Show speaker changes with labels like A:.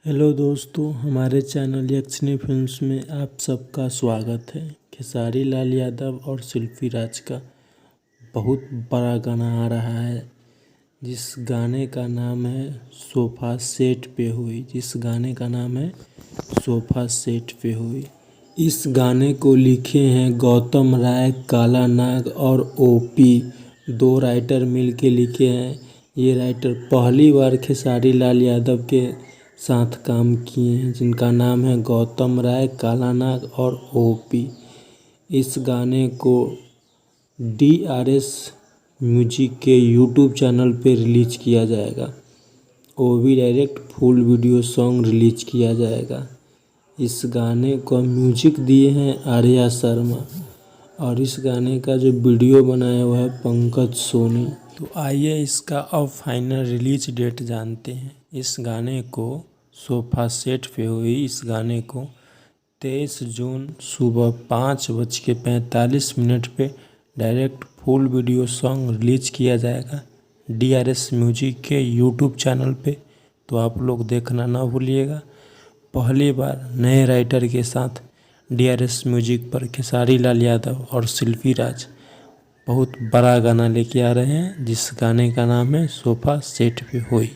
A: Hello दोस्तों, हमारे channel यक्षिणी films में आप सबका स्वागत है। खेसारी लाल यादव और शिल्पी राज का बहुत बड़ा गाना आ रहा है, जिस गाने का नाम है सोफ़ा सेट पे हुई। सोफ़ा सेट पे हुई। इस गाने को लिखे हैं गौतम राय, काला नाग और ओपी। 2 राइटर मिल के लिखे हैं। ये राइटर पहली बार खेसारी लाल यादव के साथ काम किए हैं, जिनका नाम है गौतम राय, काला नाग और ओपी। इस गाने को DRS म्यूजिक के यूट्यूब चैनल पे रिलीज किया जाएगा। वो भी direct full video song release किया जाएगा। इस गाने को म्यूजिक दिए हैं आर्या शर्मा और इस गाने का जो वीडियो बनाया हुआ है पंकज सोनी। तो आइए इसका अब फाइनल रिलीज डेट जानते हैं। इस गाने को सोफ़ा सेट पे हुई। इस गाने को 23 जून सुबह 5:45 पे direct full video song release किया जाएगा DRS म्यूजिक के यूट्यूब चैनल पे। तो आप लोग देखना ना भूलिएगा। पहली बार नए राइटर के साथ DRS म्यूजिक पर खेसारी लाल यादव और शिल्पी राज बहुत बड़ा गाना लेके आ रहे हैं, जिस गाने का नाम है सोफ़ा सेट पे हुई।